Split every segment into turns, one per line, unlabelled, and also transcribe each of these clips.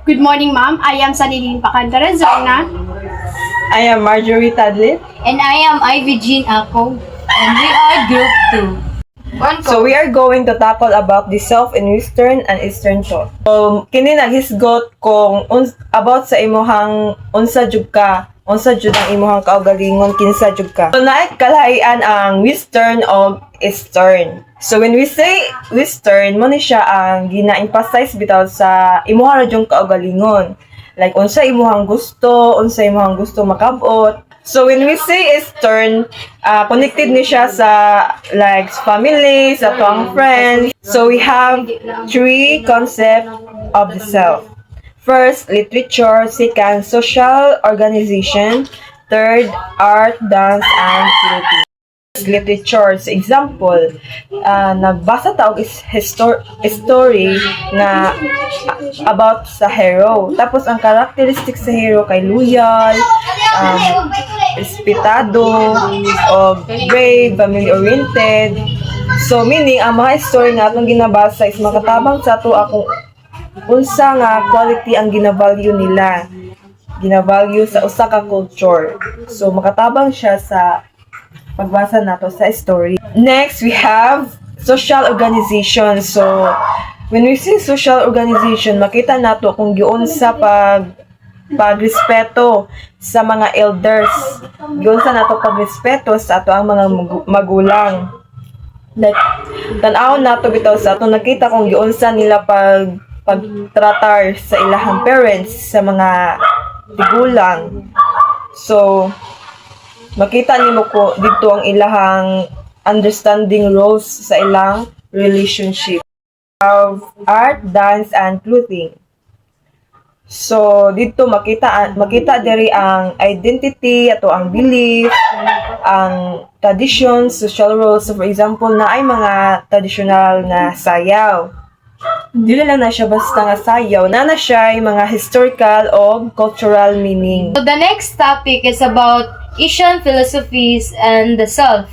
Good morning, ma'am. I am Sanilin Pacantarazona.
I am Marjorie Tadlit.
And I am Ivy Jean Ako. And we are Group 2.
So we are going to tackle about the self in Western and Eastern thought. Kini naghisgot kung about sa imuhang unsa jud ka, unsa jud ang imuhang kaugalingon kinsa jud ka. So naay kalahian ang Western o Eastern. So when we say Western, mo ni siya ang gina-emphasize bitaw sa imuha ra jud kaugalingon. Like unsa imuhang gusto makabot. So when we say Eastern, connected ni siya sa like family, sa tuang friends. So we have three concepts of the self. First, literature. Second, social organization. Third, art, dance, and creativity. Literature. So example, nagbasa ta og story na about sa hero. Tapos ang characteristic sa hero kay loyal, respetado, o brave, family-oriented. So meaning ang mga story nga atong ginabasa is makatabang sa ato akong unsa nga quality ang ginavalue nila. Ginavalue sa usa ka culture. So makatabang siya sa pagbasa nato sa story. Next, we have social organization. So, when we say social organization, makita nato kung giun sa pagrespeto sa mga elders. Giun sa nato pagrespeto sa ato ang mga magulang. Like, tan-awon nato bitaw sa ato nakita kung giun sa nila pagtratar sa ilahang parents, sa mga tigulang. So, makita nimo ko dito ang ilahang understanding roles sa ilang relationship of art, dance, and clothing. So dito makita diri ang identity ato ang belief, ang tradition, social roles. So for example, na ay mga traditional na sayaw. Dili lang na siya basta nga sayaw, na siya ay mga historical o cultural meaning.
So the next topic is about Asian philosophies and the self.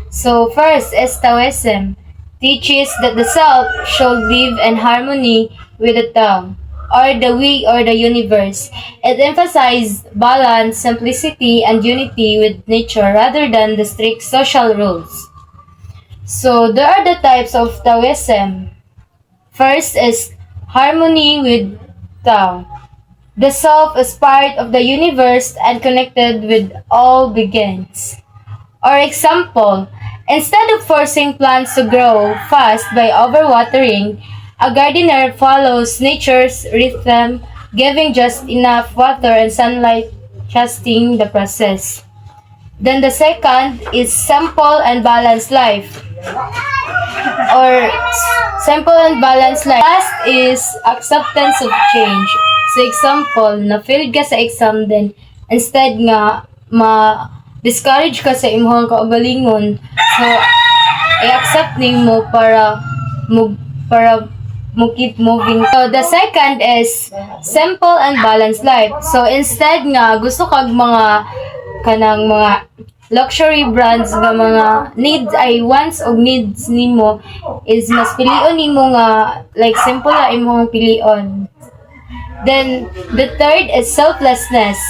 So first is Taoism, teaches that the self should live in harmony with the Tao, or the we or the universe. It emphasizes balance, simplicity, and unity with nature rather than the strict social rules. So there are the types of Taoism. First is harmony with Tao. The self is part of the universe and connected with all beings. Or example, instead of forcing plants to grow fast by overwatering, a gardener follows nature's rhythm, giving just enough water and sunlight, trusting the process. Then the second is simple and balanced life. Or simple and balanced life. Last is acceptance of change. So example, na-fail ka sa exam din, instead nga ma-discourage ka sa imong kaugalingon, so i-accept nimo para mo keep moving. So the second is simple and balanced life. So instead nga gusto kag mga kanang mga luxury brands nga mga needs ay wants og needs nimo is mas pilion nimo nga like simple la imong pilion. Then, the third is selflessness.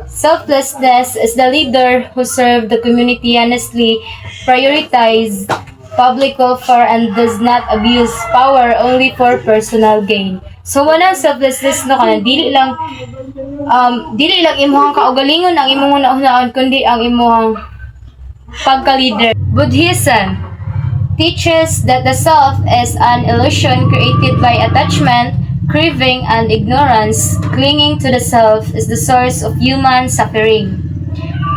Selflessness is the leader who serves the community honestly, prioritize public welfare, and does not abuse power only for personal gain. So, wala selflessness no kana dili lang imong kaugalingon ang imong naunahon kundi ang imong pagka-leader. Buddhism teaches that the self is an illusion created by attachment, craving, and ignorance. Clinging to the self is the source of human suffering.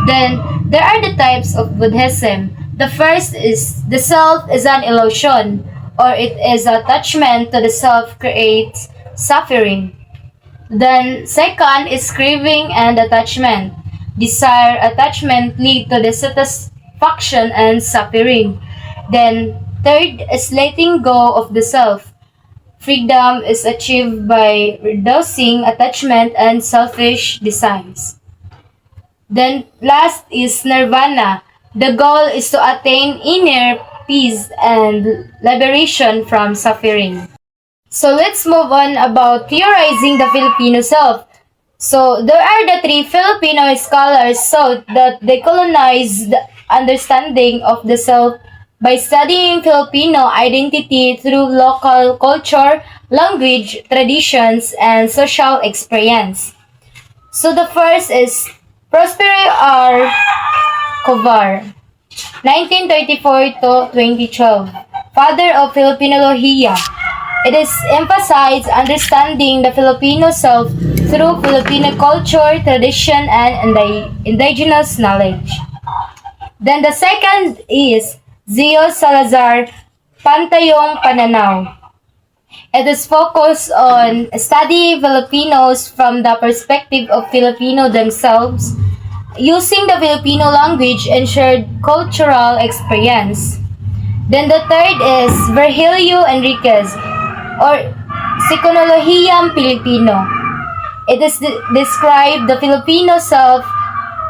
Then, there are the types of Buddhism. The first is the self is an illusion, or it is attachment to the self creates suffering. Then, second is craving and attachment. Desire, attachment lead to dissatisfaction and suffering. Then, third is letting go of the self. Freedom is achieved by reducing attachment and selfish desires. Then last is nirvana. The goal is to attain inner peace and liberation from suffering. So let's move on about theorizing the Filipino self. So there are the three Filipino scholars sought that decolonize the understanding of the self by studying Filipino identity through local culture, language, traditions, and social experience. So the first is Prospero R. Covar, 1934 to 2012, father of Filipinolohiya. It is emphasized understanding the Filipino self through Filipino culture, tradition, and indigenous knowledge. Then the second is Zio Salazar, Pantayong Pananaw. It is focused on studying Filipinos from the perspective of Filipino themselves, using the Filipino language and shared cultural experience. Then the third is Virgilio Enriquez, or Sikonolohiyang Pilipino. It is describe the Filipino self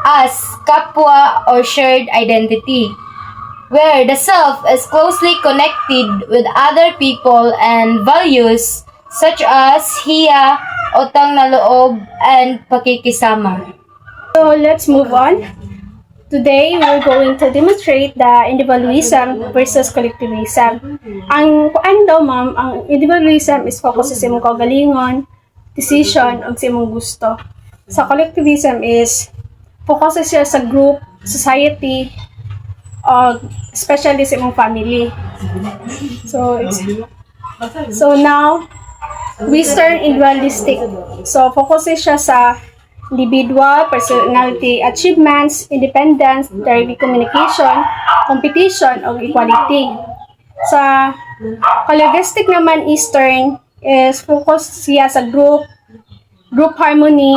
as kapwa or shared identity, where the self is closely connected with other people and values such as hiya, utang na loob, and pakikisama.
So let's move on. Today, we're going to demonstrate the individualism versus collectivism. Ang kuan daw ma'am, ang individualism is focus sa imong kaugalingon, decision, o sa imong gusto. Sa collectivism is focus siya sa group, society, o especially sa imong family. So now, Western individualistic. So focus siya sa individual, personality, achievements, independence, direct communication, competition, o equality. Sa collectivistic naman, Eastern is focus siya sa group harmony,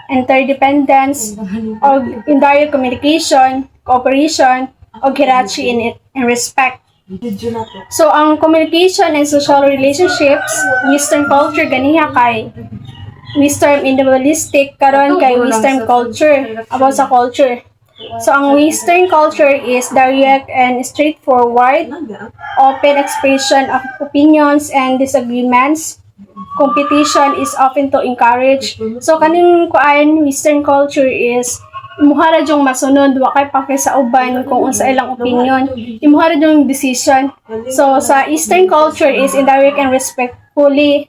interdependence, o indirect communication, cooperation, o hierarchy and respect. So, ang communication and social relationships, Western culture, ganiha kay Western individualistic, karon kay Western culture, about sa culture. So, ang Western culture is direct and straightforward, open expression of opinions and disagreements. Competition is often to encourage. So, kaning kuan, Western culture is imuha ra jung masunod, wa kay pake sa uban kung unsa ilang opinion. Imuha ra jung decision. So, sa Eastern culture is indirect and respectfully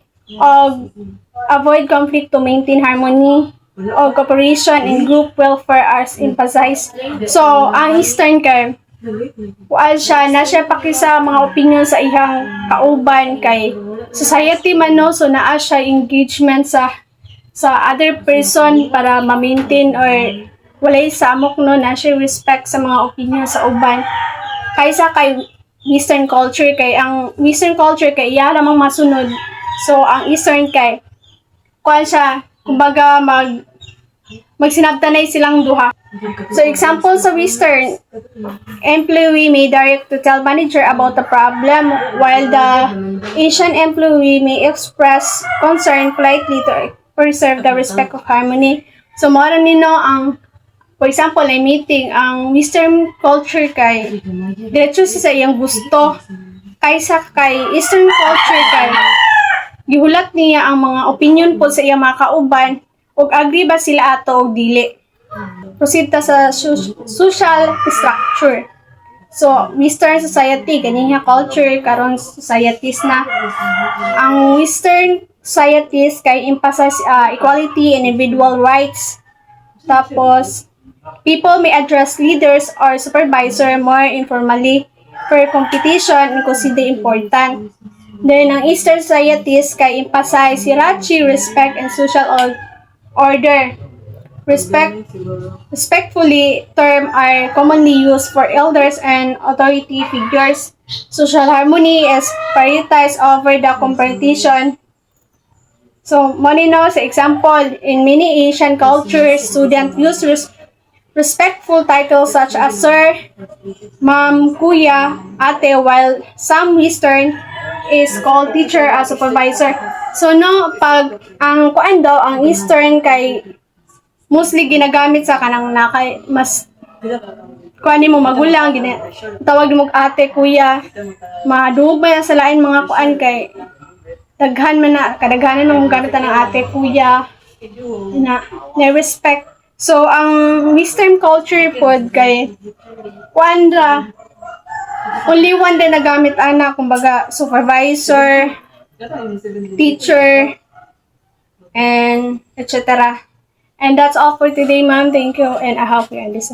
avoid conflict to maintain harmony, o cooperation and group welfare as emphasized. So, ang Eastern kay kuan siya na siya paki sa mga opinion sa ihang kauban kay society man no, so naa siya engagement sa other person para ma-maintain or walay samok no, na siya respect sa mga opinion sa uban kaysa kay Western culture. Kay ang Western culture kay iya lamang masunod. So, ang Eastern kay kuan siya, kumbaga magsinabtanay silang duha. So, example sa Western, employee may direct to tell manager about the problem, while the Asian employee may express concern politely to preserve the respect of harmony. So, mara nino ang, for example, ay meeting, ang Western culture kay diretso sa iyang gusto, kaysa kay Eastern culture kay gihulat niya ang mga opinion po sa iyang mga kauban ug agree ba sila ato og dili. Proceed ta sa social structure. So, Western society, ganiya culture, karon societies na. Ang Western societies kay emphasize equality and individual rights. Tapos, people may address leaders or supervisor more informally for competition and consider important. Then, ang Eastern societies kay emphasize hierarchy, respect, and social order. Respectfully term are commonly used for elders and authority figures. Social harmony is prioritized over the competition. So, monino sa example, in many Asian cultures, students use respectful titles such as sir, ma'am, kuya, ate, while some Western is called teacher as supervisor. So no, pag ang kuan daw, ang Eastern kay mostly ginagamit sa kanang nakay mas kuan mo magulang, tawag mo ate, kuya, madugog ba yan sa lain mga kuan kay daghan man na, kadaghanan ng gamitan ng ate, kuya, na respect. So, ang Western culture pod kay, kuandra, only one din nagamit ana, kumbaga, supervisor, teacher, and etc. And that's all for today, ma'am. Thank you, and I hope you understand.